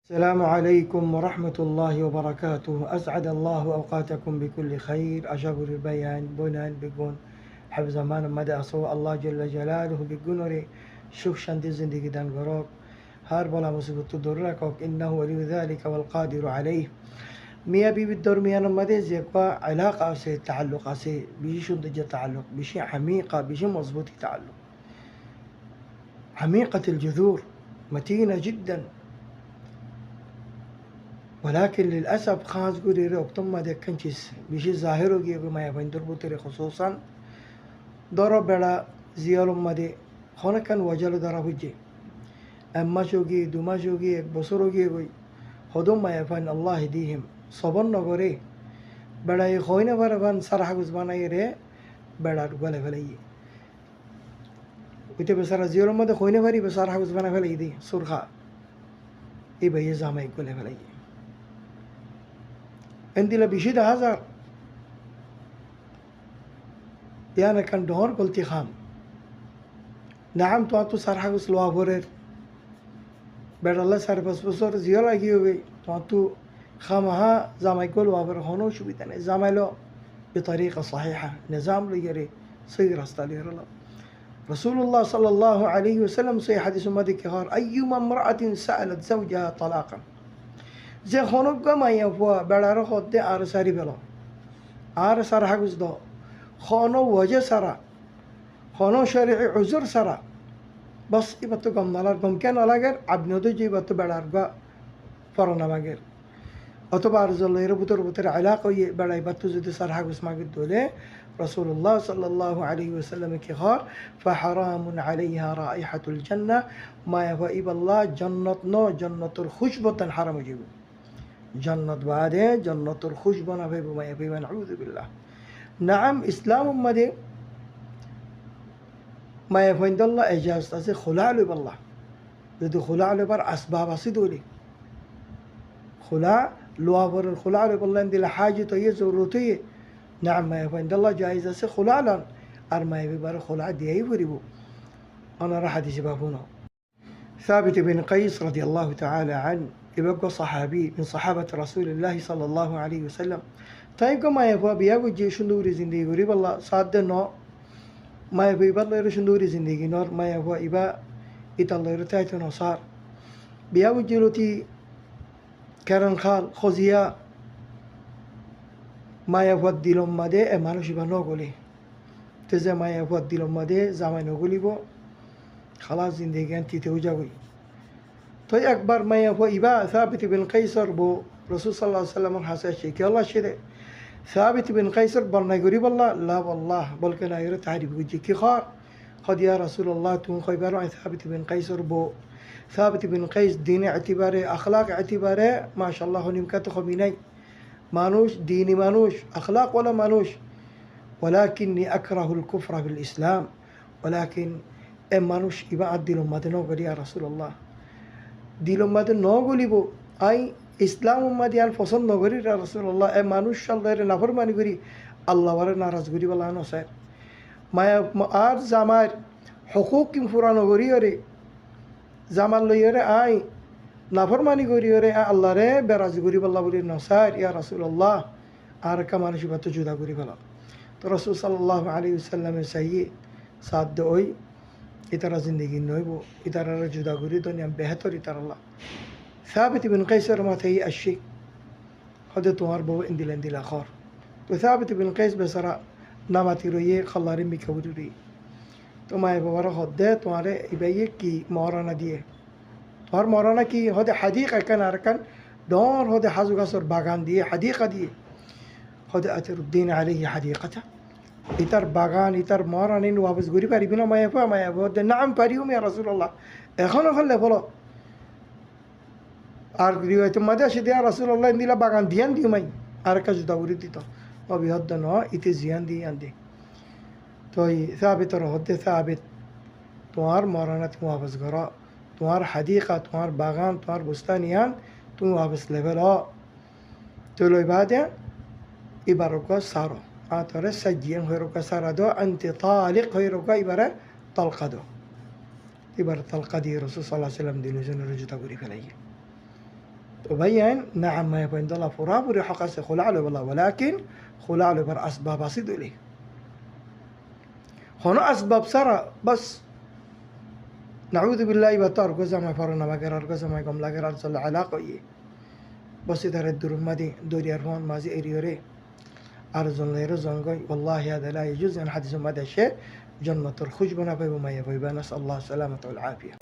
السلام عليكم ورحمة الله وبركاته. أسعد الله أوقاتكم بكل خير. أشابر البيان بنان بقون حفظ زمان مدى أصوى الله جل جلاله بقنري شوف شاندي زندگی دان غروب هار بلا مصيبت درك إنه ولي ذلك والقادر عليه. ميا بي بالدور ميانا مدى زيكوا علاقة سي تعلق سي بيشي شندجة تعلق بيشي عميقة بيشي مضبوط تعلق عميقة الجذور متينة جدا، ولكن للأسف خاص قولي رأبتم ما دكانشيس بيشي ظاهرو جي بما يفندر بطري خصوصا ضرب بلا زيارو ما دي خونه كان وجلو ضربو جي أما شوقي دوما شوقي بصرو جي بي خدوم ما يفن الله يهديهم صبر نغوري بلا يخوينة برفان صرح قزبانا يري بلا رقالة فلي ويتي بسارة زيارو ما دي خوينة فري بصرح قزبانا فلي دي سرخا إيبا يزامي يقول فلي عندي لبيشيد هزار يعني كان دهور قلتي خام نعم تو سرحة وسلوا بورر بعد الله سر بس زيارة كيوبي تو خامها زامي كل وابر هونو شو بيتنا زاميلو بطريقة صحيحة نظام ليري صير استالير الله رسول الله صلى الله عليه وسلم صحيح حديث مدي كهار أيما امرأة سألت زوجها طلاقا যে খনক মাইয়া ফুয়া বেড়ার হদ্দে আর সারি পেল আর সারা হাগুজ দ খন ওয়াজে সারা খন শরীর উজুর সারা বস এবার তো গম নালার গম কেন লাগের আপনিও যে এবার তো বেড়ার গা ফরনামাগের অথবা আর জলের বুতরে আলাক হয়ে বেড়াই বা তো যদি সারা হাগুজ মাগির দোলে রসুল্লাহ সাল্লাল্লাহু আলাইহি ওয়াসাল্লাম কি হর ফাহারামুন আলাইহা রাইহাতুল জান্নাহ মায়া ওয়া ইবাল্লাহ জান্নাত ন জান্নাতুর খুশবতান হারাম হয়ে যাবে جنة بعده جنة الخشبة في بما يبي نعوذ بالله. نعم إسلام مدي ما يفند الله إجازة أسي خلاع له بالله بدو خلاع له بر أسباب أصيدولي خلاع لوابر الخلاع له بالله عندي لحاجة تيه ضرورتيه. نعم ما يفند الله جائزة أسي خلاع لن أرما يبي بر خلاع ديه يفربو. أنا راح أدي شبابونه ثابت بن قيس رضي الله تعالى عنه يبقى صحابي من صحابة رسول الله صلى الله عليه وسلم. طيب ما يبغى بيجو جيش نوري زندگی غريب الله صاد نو ما يبغى يبغى يرش نوري زندگی نور ما يبغى يبغى يطلع يرتاح نصار بيجو جلوتي كرن خال خزيا ما يبغى ديلهم ماده امانو شبه نقولي تزه ما يبغى ديلهم ماده زمان نقولي بو خلاص زندگی أنتي توجهوي. تو أكبر ما يهو إباء ثابت بن قيصر بو رسول صلى الله عليه وسلم حسن شيء الله شده ثابت بن قيصر برنا يقريب الله لا والله بل كنا يرى تعرف وجهي كي خار قد يا رسول الله تون خيبر عن ثابت بن قيصر بو ثابت بن قيس دين اعتباره أخلاق اعتباره ما شاء الله نمكت خميني مانوش ديني مانوش أخلاق ولا مانوش ولكني أكره الكفر بالإسلام ولكن مانوش إباء الدين مدنو قد يا رسول الله দিলম মাদে ন গলিব আই ইসলাম উম্মাদি আল পছন্দ করি রাসূলুল্লাহ এ মানুষ আল্লাহর নাফরমানি করি আল্লাহর নারাজ করি বলা নসায় মায়া আর জামার হুকুক কিম ফুরানো করি ওরে জামাল লইরে আই নাফরমানি করি ওরে আল্লাহরে বেরাজ করি বলা বলি নসায় ইয়া রাসূলুল্লাহ আর কা মানুষ বাত জুদা করি বলা তো রাসূল সাল্লাল্লাহু আলাইহি ওয়াসাল্লামের সাইয়ে সাদ ওই इतरा ज़िंदगी नोइबो इतरा जुदा गुरी दुनिया बेहतर इतर अल्लाह ثابت بن قيس ما تهي الشيء هذا توار بو اندل آخر تو ثابت بن قيس بسرا نامتي رويه خلاري ميكوري تو ما يبغى هذا تواره يبيه كي مارانا ديه توار مارانا كي هذا حديقة كان أركان دار هذا حزق صار باغان ديه حديقة ديه هذا أتر الدين عليه حديقته ইতার বাগান ইতার মরানিন ওয়াপস ঘুরি পারিবি না মায়াবো নাম পারিও মিয়া রাসূলুল্লাহ এখনো ফেললে বলো আর রিওয়ায়াতে মাঝে আসে দিয়া রাসূলুল্লাহ ইন্দিলা বাগান দিয়ান দিও মাই আর কাজ দাউরি দিত অবিহদ্দ ন ইতে জিয়ান দি আন্দে তো সাবিত রহদে সাবিত তোমার মরানাত ওয়াপস ঘর তোমার হাদিকা তোমার বাগান তোমার বুস্তানিয়ান তুমি ওয়াপস লেভেল তো লই বাদে ইবারকা সারো آتره سجين هيروكا سردو أنت طالق هيروكا إبرة طلقة دو إبرة طلقة دي رسول صلى الله عليه وسلم دي لجنة رجوتا قريب عليه وبين نعم ما يبين الله فراب وريحق خلع له والله ولكن خلع له بر أسباب أصيد له هنا أسباب سرى بس نعوذ بالله بطار قزا ما فرنا ما قرار قزا ما يقوم لا قرار صلى علاقة بس إذا ردوا المدي دوري أرفان مازي إريوري أرزون ليرزون قوي والله هذا لا يجوز أن حدث هذا الشيء جنة الخشبنا وما يبي نسأل الله السلامة والعافية.